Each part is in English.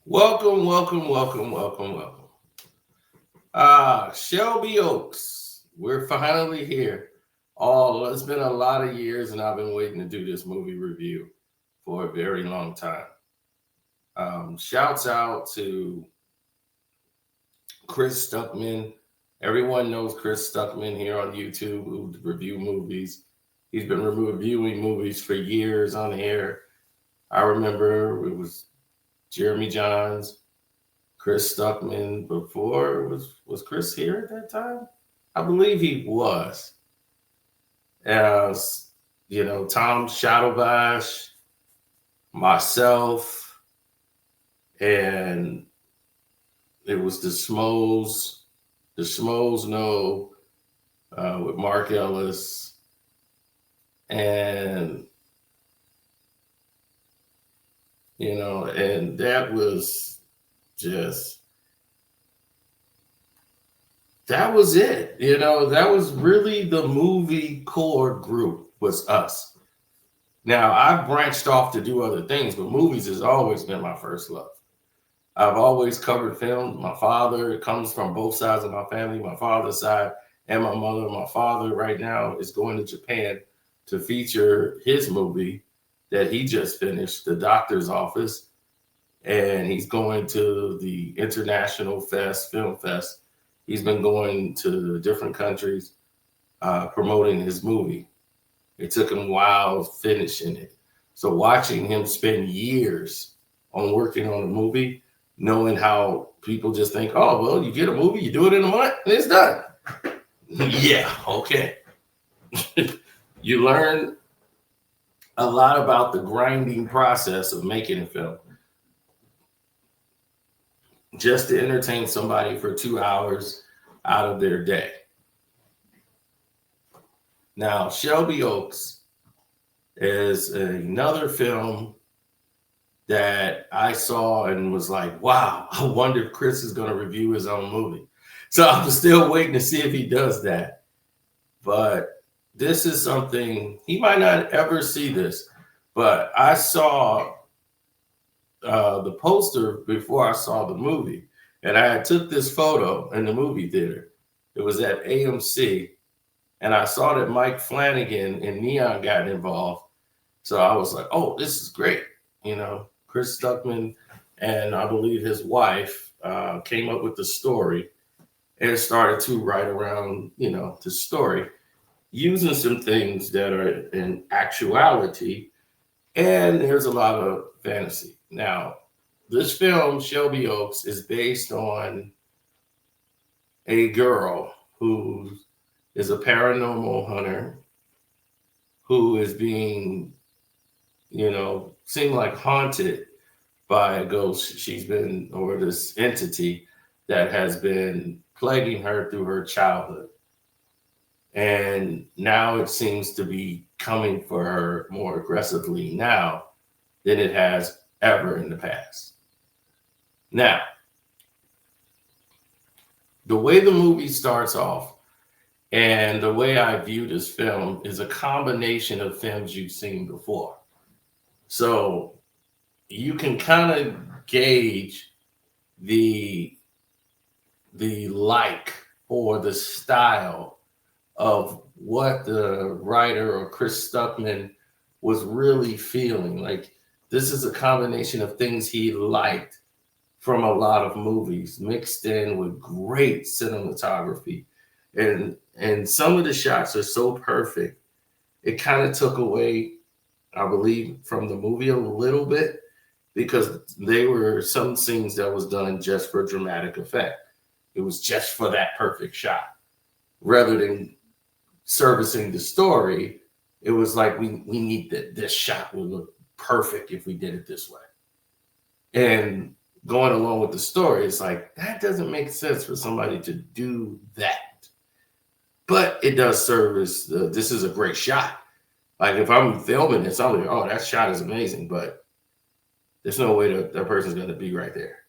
Welcome, welcome, welcome, welcome, welcome. Shelby Oaks. We're finally here. It's been a lot of years, and I've been waiting to do this movie review for a very long time. Shouts out to Chris Stuckmann. Everyone knows Chris Stuckmann here on YouTube who review movies. He's been reviewing movies for years on air. I remember it was Jeremy Johns, Chris Stuckmann before. Was Chris here at that time? I believe he was. As Tom Shadowbash, myself, and it was the Schmoes. The Schmoes know with Mark Ellis, and and that was just that was it. That was really the movie core group was us. Now I've branched off to do other things, but movies has always been my first love. I've always covered film. My father comes from both sides of my family, my father's side and my mother. My father right now is going to Japan to feature his movie that he just finished, The Doctor's Office. And he's going to the International Film Fest. He's been going to different countries promoting his movie. It took him a while finishing it. So watching him spend years on working on a movie, knowing how people just think, oh, well, you get a movie, you do it in a month, and it's done. Yeah, okay. You learn a lot about the grinding process of making a film. Just to entertain somebody for 2 hours out of their day. Now, Shelby Oaks is another film that I saw and was like, wow, I wonder if Chris is going to review his own movie. So I'm still waiting to see if he does that. But this is something, he might not ever see this, but I saw the poster before I saw the movie. And I took this photo in the movie theater. It was at AMC. And I saw that Mike Flanagan and Neon got involved. So I was like, oh, this is great. Chris Stuckmann and I believe his wife came up with the story and started to write around, the story using some things that are in actuality. And there's a lot of fantasy. Now, this film, Shelby Oaks, is based on a girl who is a paranormal hunter who is being, seemed like haunted by a ghost. Or this entity that has been plaguing her through her childhood. And now it seems to be coming for her more aggressively now than it has ever in the past. Now, the way the movie starts off and the way I view this film is a combination of films you've seen before. So you can kind of gauge the like or the style of what the writer or Chris Stuckmann was really feeling. Like, this is a combination of things he liked from a lot of movies mixed in with great cinematography. And some of the shots are so perfect. It kind of took away, I believe, from the movie a little bit because they were some scenes that was done just for dramatic effect. It was just for that perfect shot. Rather than servicing the story, it was like we need that this shot would look perfect if we did it this way. And going along with the story, it's like that doesn't make sense for somebody to do that. But it does serve as this is a great shot. Like if I'm filming this, I'm like, oh, that shot is amazing, but there's no way that person's going to be right there.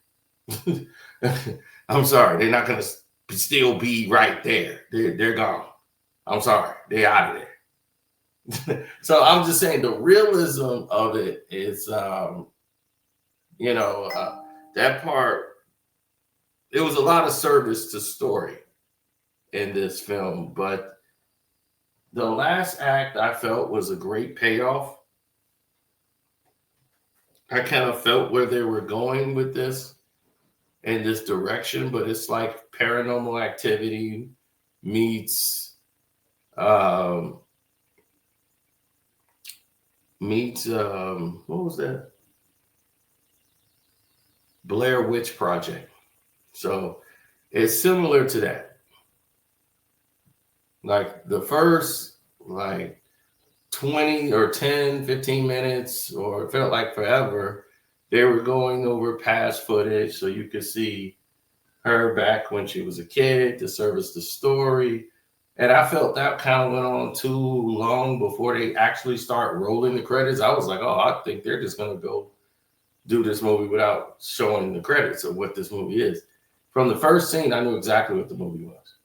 I'm sorry, they're not going to still be right there. They're gone. I'm sorry, they're out of there. So I'm just saying the realism of it is, that part, it was a lot of service to story in this film, but the last act I felt was a great payoff. I kind of felt where they were going with this in this direction, but it's like Paranormal Activity meets um what was that? Blair Witch Project. So it's similar to that. Like the first like 20 or 10, 15 minutes, or it felt like forever, they were going over past footage so you could see her back when she was a kid to service the story. And I felt that kind of went on too long before they actually start rolling the credits. I was like, oh, I think they're just going to go do this movie without showing the credits of what this movie is. From the first scene, I knew exactly what the movie was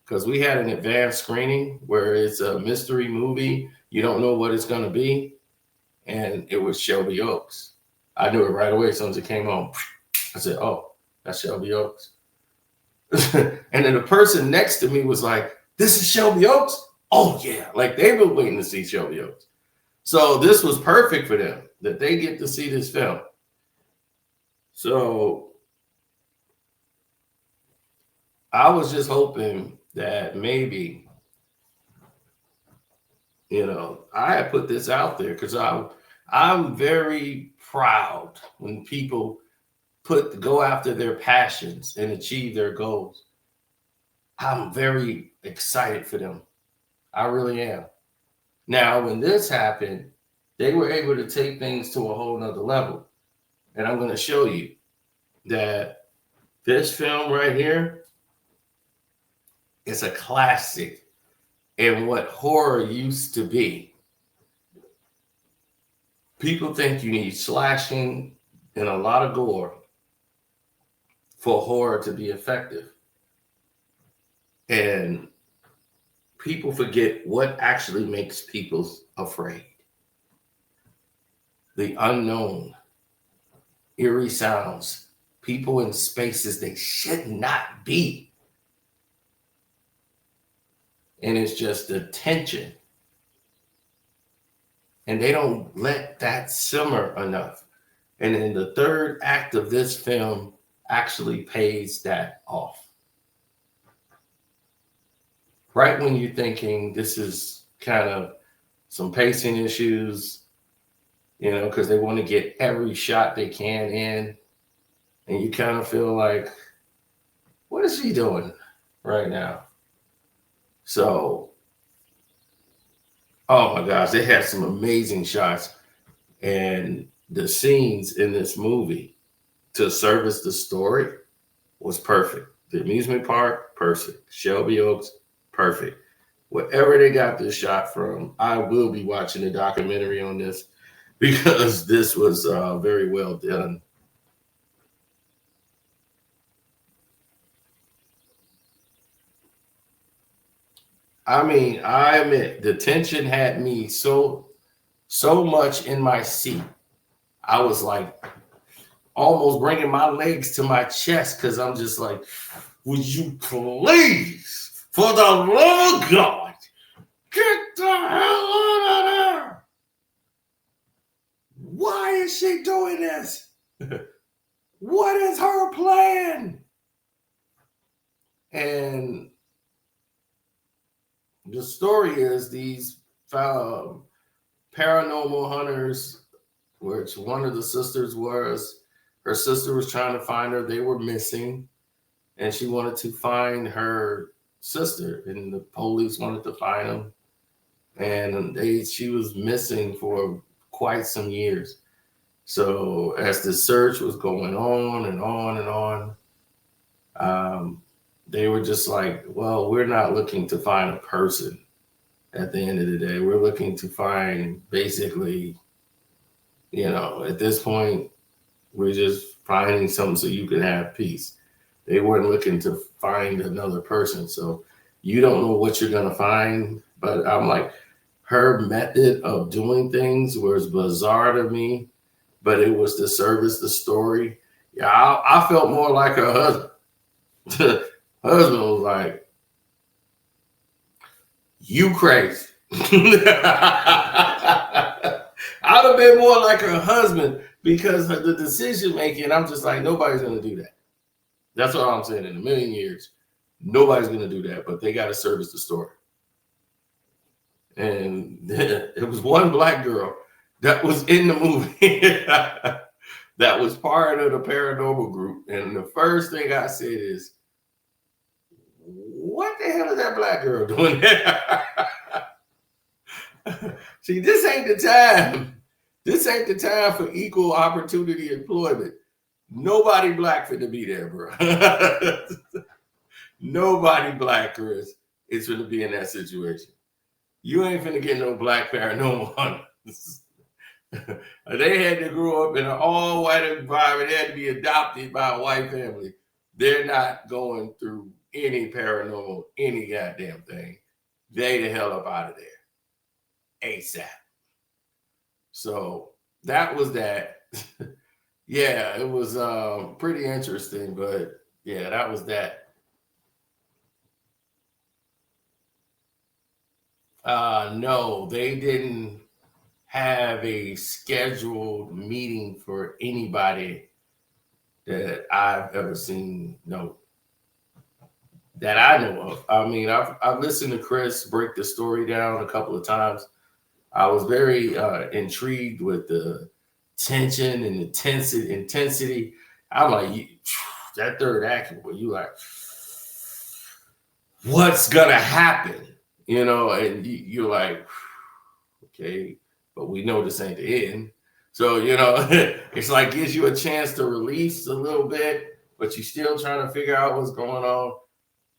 because we had an advanced screening where it's a mystery movie. You don't know what it's going to be. And it was Shelby Oaks. I knew it right away as soon as it came on. I said, oh, that's Shelby Oaks. And then the person next to me was like, this is Shelby Oaks? Oh, yeah. Like they've been waiting to see Shelby Oaks. So this was perfect for them that they get to see this film. So I was just hoping that maybe, I had put this out there because I'm very proud when people go after their passions and achieve their goals. I'm very excited for them. I really am. Now, when this happened, they were able to take things to a whole nother level. And I'm going to show you that this film right here is a classic in what horror used to be. People think you need slashing and a lot of gore for horror to be effective. And people forget what actually makes people afraid. The unknown, eerie sounds, people in spaces they should not be. And it's just the tension. And they don't let that simmer enough. And then the third act of this film actually pays that off. Right when you're thinking this is kind of some pacing issues, because they want to get every shot they can in. And you kind of feel like, what is she doing right now? So, oh my gosh, they had some amazing shots. And the scenes in this movie to service the story was perfect. The amusement park, perfect. Shelby Oaks, perfect. Wherever they got this shot from, I will be watching a documentary on this because this was very well done. I mean, I admit the tension had me so much in my seat. I was like almost bringing my legs to my chest because I'm just like, would you please, for the love of God, get the hell out of there? Why is she doing this? What is her plan? And the story is these paranormal hunters, which one of the sisters was, her sister was trying to find her. They were missing, and she wanted to find her sister, and the police wanted to find them. And she was missing for quite some years. So as the search was going on and on and on, they were just like, well, we're not looking to find a person at the end of the day. We're looking to find basically, at this point, we're just finding something so you can have peace. They weren't looking to find another person. So you don't know what you're going to find. But I'm like, her method of doing things was bizarre to me, but it was to service the story. Yeah, I felt more like her husband. Husband was like, "You crazy." I'd have been more like her husband because of the decision making. I'm just like, nobody's gonna do that. That's what I'm saying. In a million years, nobody's gonna do that. But they got to service the story. And it was one black girl that was in the movie that was part of the paranormal group. And the first thing I said is, "What the hell is that black girl doing there?" See, this ain't the time. This ain't the time for equal opportunity employment. Nobody black fit to be there, bro. Nobody black, Chris, is going to be in that situation. You ain't finna get no black paranormal hunters. They had to grow up in an all-white environment. They had to be adopted by a white family. They're not going through any paranormal, any goddamn thing. They the hell up out of there ASAP. So that was that. Yeah, it was pretty interesting, but yeah, that was that. No, they didn't have a scheduled meeting for anybody that I've ever seen. No, that I know of. I mean, I've listened to Chris break the story down a couple of times. I was very intrigued with the tension and intensity. I'm like, that third act, where you like, what's gonna happen? You know, and you're like, okay, but we know this ain't the end. So, you know, it's like gives you a chance to release a little bit, but you're still trying to figure out what's going on.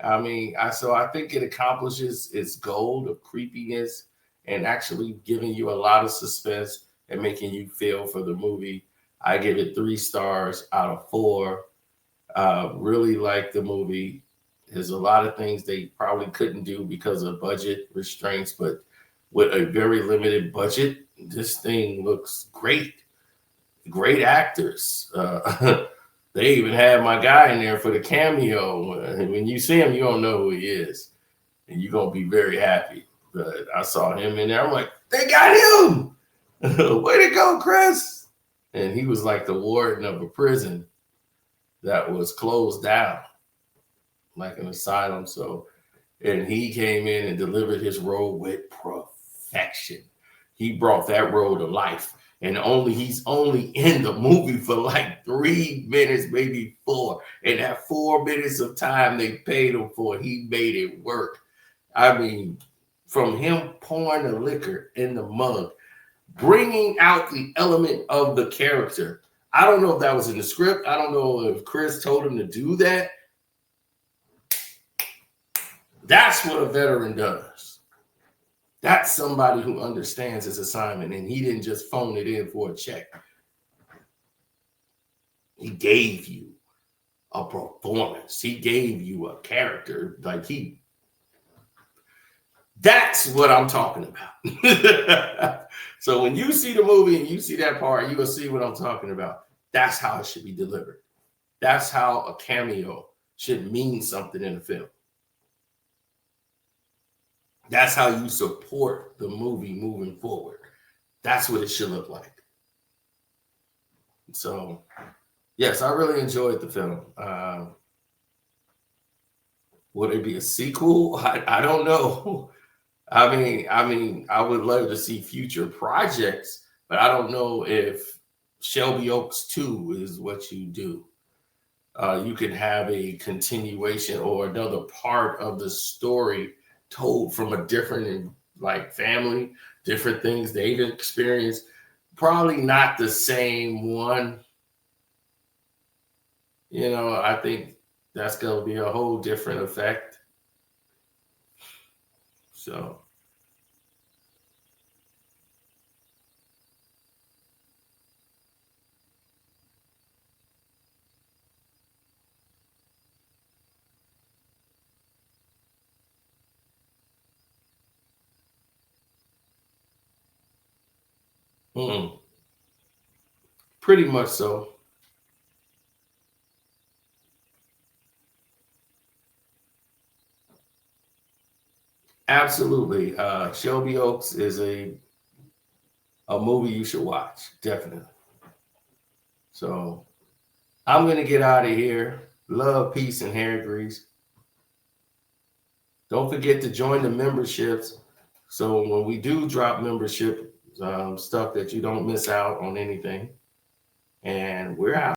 I mean, I think it accomplishes its goal of creepiness and actually giving you a lot of suspense and making you feel for the movie. I give it 3 stars out of 4. Really like the movie. There's a lot of things they probably couldn't do because of budget restraints, but with a very limited budget, this thing looks great. Great actors. They even had my guy in there for the cameo. When you see him, you don't know who he is, and you're gonna be very happy. But I saw him in there. I'm like, they got him. Way to go, Chris. And he was like the warden of a prison that was closed down, like an asylum. So, and he came in and delivered his role with perfection. He brought that role to life. And he's only in the movie for like 3 minutes, maybe 4. And that 4 minutes of time they paid him for, he made it work. I mean, from him pouring the liquor in the mug, bringing out the element of the character. I don't know if that was in the script. I don't know if Chris told him to do that. That's what a veteran does. That's somebody who understands his assignment, and he didn't just phone it in for a check. He gave you a performance. He gave you a character. That's what I'm talking about. So when you see the movie and you see that part, you will see what I'm talking about. That's how it should be delivered. That's how a cameo should mean something in a film. That's how you support the movie moving forward. That's what it should look like. So, yes, I really enjoyed the film. Would it be a sequel? I don't know. I would love to see future projects, but I don't know if Shelby Oaks 2 is what you do. You can have a continuation or another part of the story told from a different like family, different things they've experienced. Probably not the same one. You know, I think that's going to be a whole different effect. So, pretty much so. Absolutely. Shelby Oaks is a movie you should watch, definitely. So I'm gonna get out of here. Love, peace, and hair grease. Don't forget to join the memberships. So when we do drop membership stuff, that you don't miss out on anything. And we're out.